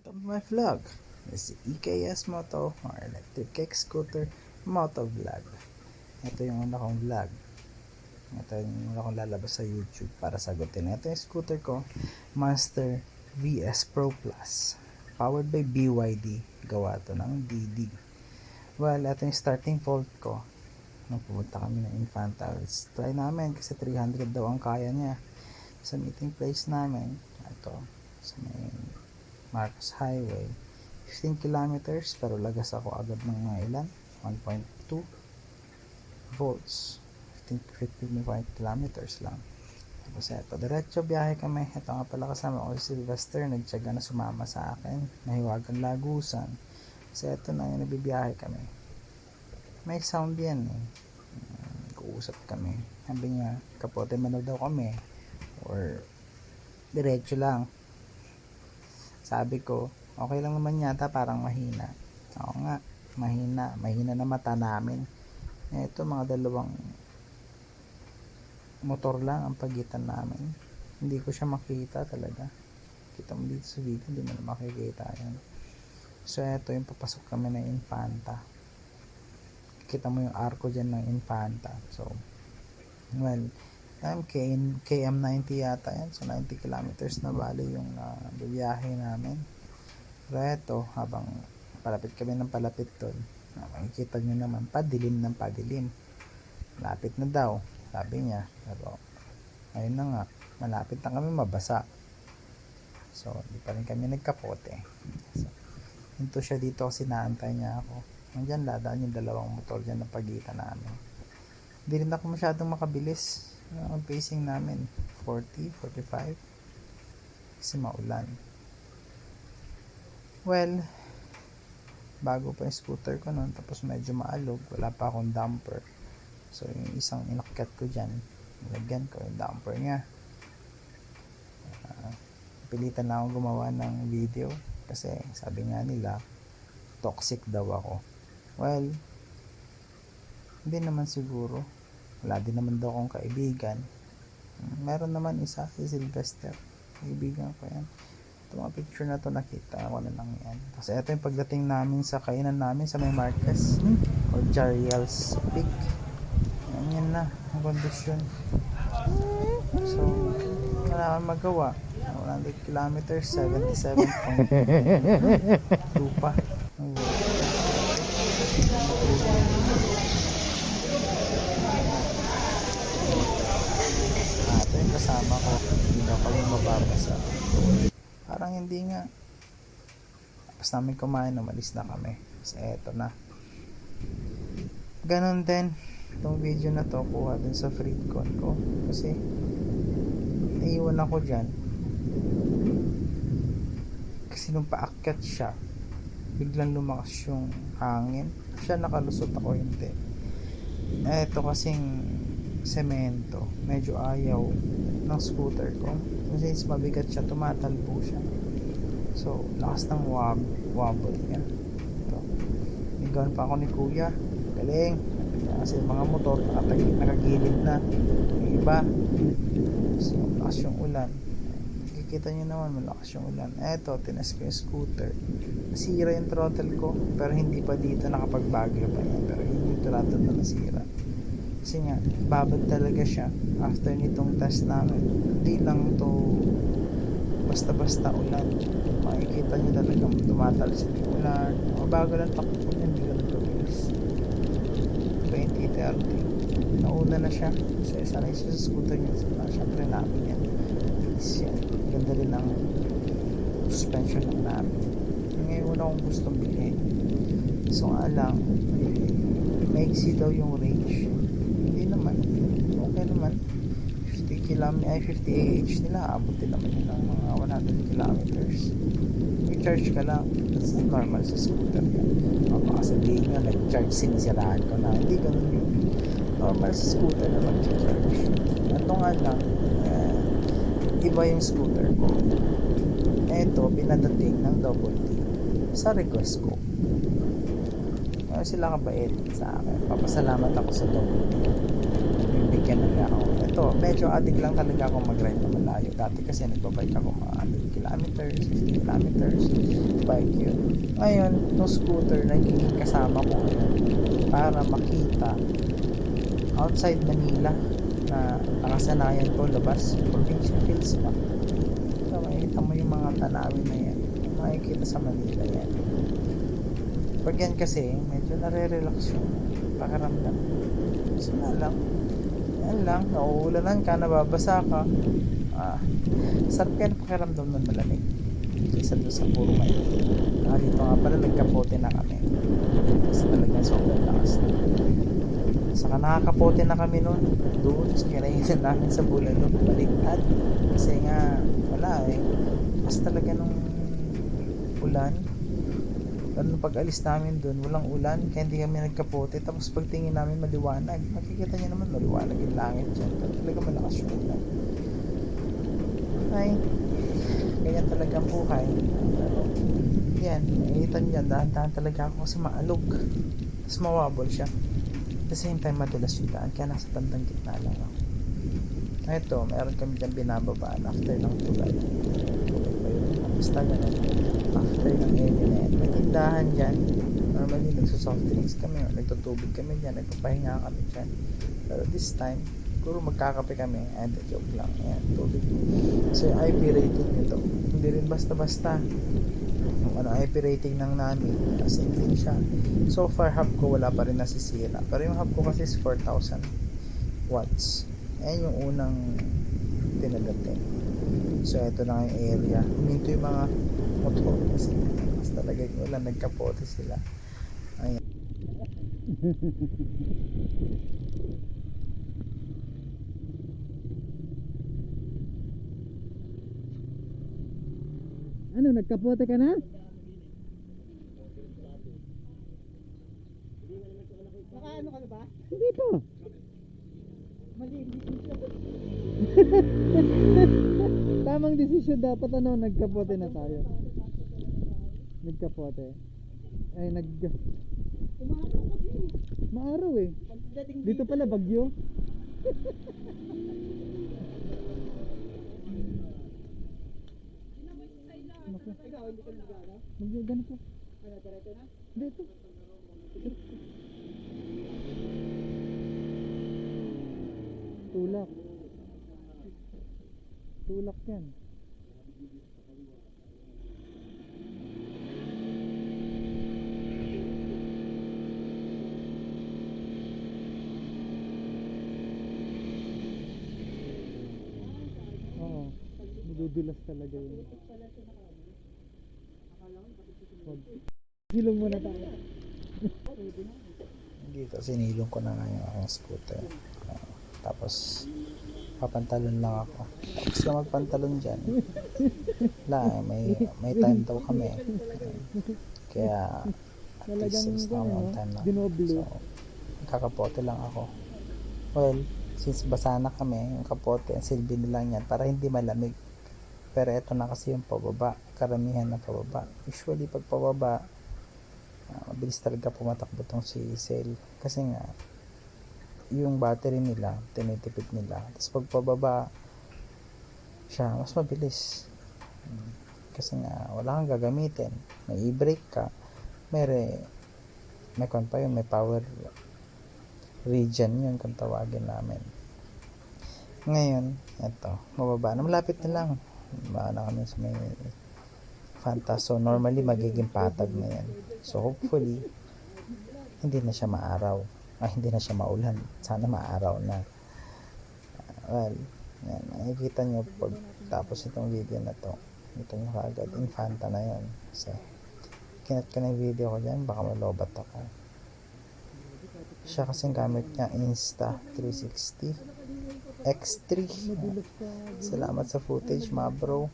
Welcome to my vlog. This is EKS Moto or Electric Kick Scooter Moto Vlog. Ito yung una kong vlog. Ito yung una kong lalabas sa YouTube para sagutin. Ito yung scooter ko, Monster VS Pro Plus. Powered by BYD. Gawa to ng DD. Well, ito yung starting fault ko. Nung pumunta kami ng Infanta. Let's try namin kasi 300 daw ang kaya niya. Sa meeting place namin. Ito. Sa may Marcos Highway, 15 kilometers, pero lagas ako agad ng mga ilan, 1.2 volts, 15 kilometers lang. Tapos eto, diretso biyahe kami. Ito nga pala kasama ko si Sylvester, nagtyaga na sumama sa akin, Mahiwagang Lagusan. Kasi eto na yung nabibiyahe kami. May sound yan eh. Kuusap kami. Sabi niya, kapote manood daw kami. Or diretso lang. Sabi ko, okay lang naman yata, parang mahina. Oo nga, mahina na mata namin. Ito, mga dalawang motor lang ang pagitan namin. Hindi ko siya makita talaga. Kita mo dito sa video, hindi mo na makikita yan. So, ito yung papasok kami ng Infanta. Kita mo yung arco dyan ng Infanta. So, well, KM90 yata yan. So 90 kilometers na bali yung biyahe namin. Pero eto, habang palapit kami ng palapit doon, makikita nyo naman, padilim ng padilim. Malapit na daw, sabi niya. Pero ayun na nga, malapit na kami mabasa. So di pa rin kami nagkapote. So, hinto siya dito kasi naantay niya ako. Nandiyan dadaan yung dalawang motor dyan na pagitan namin. Hindi rin ako masyadong makabilis. Ang pacing namin 40, 45 kasi maulan. Well, bago pa yung scooter ko noon, tapos medyo maalog, wala pa akong damper. So yung isang inakyat ko dyan, nilagyan ko yung damper nya. Pilitan na akong gumawa ng video kasi sabi nga nila toxic daw ako. Well, hindi naman siguro. Wala din naman daw akong kaibigan. Meron naman isa, si Sylvester. Kaibigan ko yan. Ito mga picture na to, nakita ko na lang yan. Kasi ito yung pagdating namin sa kainan namin sa may Marquez or Jariel's Peak. Yan na ang kondisyon. So, wala akong magawa. 100 kilometers, 77.2 pa. Kasama ko, hindi na kami mababasa. Parang hindi nga. Tapos namin kumain, umalis na kami. Kasi eto na. Ganon din. Itong video na to, kuha din sa FreeCon ko. Kasi naiwan ako dyan. Kasi nung paakyat siya, biglang lumakas yung hangin. Siya nakalusot, ako hindi. Eto kasing semento, medyo ayaw ng scooter ko kasi mabigat siya, tumatalbo siya. So lakas ng wobble niya. Nigawan pa ako ni kuya, galing kasi mga motor nakagilid na yung iba. So lakas yung ulan, nakikita nyo naman malakas yung ulan. Eto, tinas ko yung scooter, nasira yung throttle ko pero hindi pa dito, nakapagbagyo pa yan, pero yung throttle na nasira kasi nga, babad talaga siya after nitong test namin. Hindi lang to basta-basta ulan. Makikita nyo talaga tumatalsik yung ulan. Bago lang takbo niya, hindi ka nagpabilis. 20-30 nauna na siya kasi sanay siya sa scooter niya. Siyempre namin yan, yan. Ganda rin ang suspension ng namin. Ngayon akong gustong bilhin, so nga lang maiksi daw yung range. Hindi naman, okay naman. 50 AH nila, abutin naman yun ng mga 100 kilometers. May charge ka lang, that's normal sa scooter yan. Baka sabihin nyo, nag-charge, sinisiraan ko na. Hindi ganun yun, normal sa scooter na mag-charge. Ito nga lang, iba yung scooter ko. Ito, pinadating ng double D sa request ko. sila kabait sa akin. Papasalamat ako sa dog. Bibigyan nila ako. Ito, medyo addict lang talaga ako mag-ride na malayo. Dati kasi nagbabike ako mga 100 kilometers, 50 kilometers, bike yun. Ngayon, itong scooter, nagiging kasama ko ngayon para makita outside Manila na nakasanayan ko, labas, provincial feels pa. So, makikita mo yung mga tanawin na yan. Makikita sa Manila yan. Pag yan kasi, medyo nare-relax yung pakiramdam. So na lang. Yan lang. Nauulanan ka, nababasa ka. Sarap kaya ng pakiramdam ng malamig. Kaysa doon sa puro ngayon. Dito nga pala, nagkapote na kami. Kasi talagang sobrang lakas na. Saka nakakapote na kami noon. Doon, kinainan namin sa Bulalo. Baliktad. Kasi nga, wala eh. Mas talaga nung ulan. Lalo pag alis namin doon, walang ulan, kaya hindi kami nagkapote. Tapos pagtingin namin maliwanag, makikita nyo naman maliwanag yung langit dyan. Pero talaga malakas yung ulan. Ay, ganyan talaga ang buhay. Pero, yan, mainitan dyan, dahan-dahan talaga ako kasi maalog. Tapos mawabol siya. At the same time, madulas yung daan, kaya nasa bandang gitna lang ako. Ito, meron kami dyan binababaan after ng tulay. Tulay pa yun. Basta ganun. After ng area na yan, may tindahan dyan. Normally nagsosoft drinks kami o nagtutubig kami dyan, nagpapahinga kami dyan. Pero this time siguro magkakape kami, and joke lang, ayan, tubig. So yung IP rating nito, hindi rin basta-basta. Yung IP rating ng namin, as in din siya. So far hub ko wala pa rin nasisira, pero yung hub ko kasi is 4,000 watts. Ayan yung unang tinadating. So ito na yung area. Huminto yung mga motor kasi mas talaga yung ulan, nagkapote sila. Ayan. Ano, nagkapote ka na? Nakaano ka na ba? Hindi pa. Mali, hindi siya. Tamang desisyon dapat, ano, nagkapote na tayo. Nagkapote. Ay, Umaraw kasi. maaraw eh. Pagdating Dito pala bagyo. ikaw, hindi ka nag-ano? Bagyo, ganito. Ano, diretso na? Dito. Tulak. Tulak yan. Oo. Madudulas talaga yun. Hilong muna tayo. Dito sinilong ko na nga yung aking scooter. Tapos papantalon lang ako. Tapos na magpantalon dyan. Wala, may time daw kami. Kaya at least Talagang 6 na ano, on time na. dinoblo. So, kakapote lang ako. Well, since basa na kami, yung kapote, ang silbi nila yan para hindi malamig. Pero eto na kasi yung pababa. Karamihan na pababa. Usually pag pababa, mabilis talaga pumatakbo tong si Cell. Kasi nga, yung battery nila, tinitipid nila. Tapos pag pababa siya, mas mabilis. Kasi nga, wala kang gagamitin. May e-brake ka. May kon pa yun, may power region yun kung tawagin namin. Ngayon, eto, mababa na. Malapit na lang. Baka na kami sa may Fanta. So, normally, magiging patag na yan. So, hopefully, hindi na siya maaraw. Hindi na siya maulan. Sana maaraw na. Well, yan. Makikita nyo pag tapos itong video na to. Ito nyo kaagad. Infanta na yun. Kasi, kinat ko na yung video ko dyan. Baka malobat ako. Siya kasing gamit niya Insta 360 X3. Salamat sa footage, mga bro.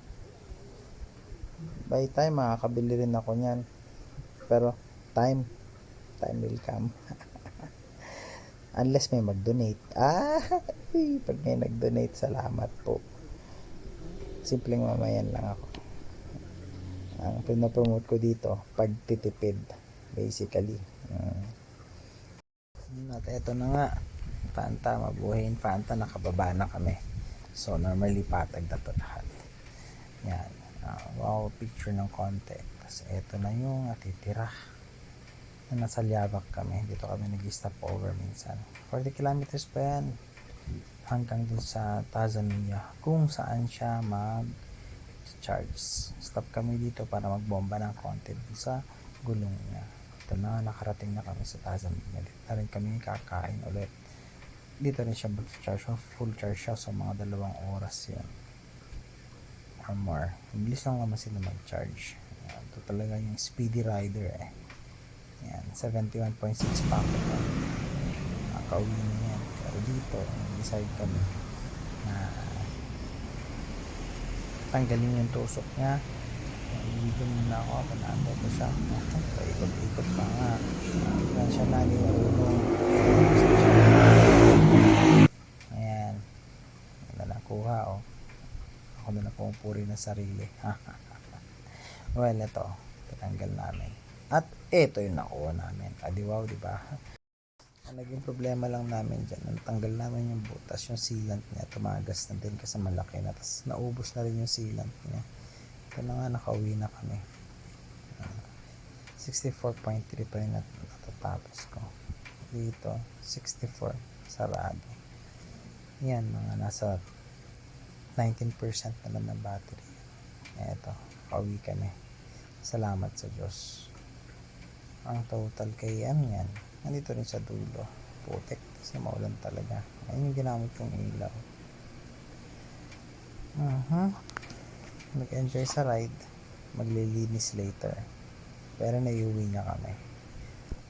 By time, makakabili rin ako niyan. Pero, time will come. Unless may mag-donate. Pag may nag-donate, salamat po. Simpleng mamayan lang ako. Ang pinapromote ko dito, pagtitipid. Basically. At eto na nga, Fanta, mabuhayin Fanta, nakababa na kami. So normally patag na to lahat. Yan. Wow, picture ng konti. Tapos eto na yung natitira. Na nasa Liavak kami. Dito kami nag-stop over minsan. 40 kilometers pa yan. Hanggang dun sa Tazamia. Kung saan siya mag-charge. Stop kami dito para magbomba ng konti dun sa gulong niya. Ito na, nakarating na kami sa Tazamia. Dito na rin kami kakain ulit. Dito rin siya mag-charge. Full charge siya sa mga 2 oras yun. Or more. Bilis lang naman sila mag-charge. Ito talaga yung speedy rider eh. Yan, 71.6 pocket na. Nakauwi na yan. Pero dito, decide kami na tanggalin yung tusok niya. Video muna ako, panaanda ko siya. Paikot-ikot pa nga. Yan siya lagi marunong. Ayan. Yan na nakuha oh. Ako na pumupuri ng sarili. Well, ito. Patanggal namin. At ito yung nakuha namin. Adi wow, di ba? Ang naging problema lang namin dyan, natanggal namin yung butas, yung sealant niya, tumagas na din kasi malaki na. Tapos naubos na rin yung sealant niya. Ito na nga, nakauwi na kami. 64.3 pa rin natatapos ko. Dito, 64. Sarado. Yan, mga nasa 19% na lang ng battery. Eto, kauwi kami. Salamat sa Diyos. Ang total kay yan. Nandito rin sa dulo. Putik. Kasi maulan talaga. Ayun yung ginamit kong ilaw. Nag-enjoy sa ride. Maglilinis later. Pero naiuwi niya kami.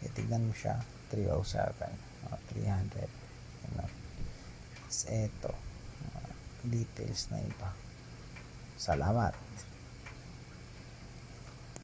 Titignan mo siya. 307. 300. Tapos eto. Details na iba. Salamat.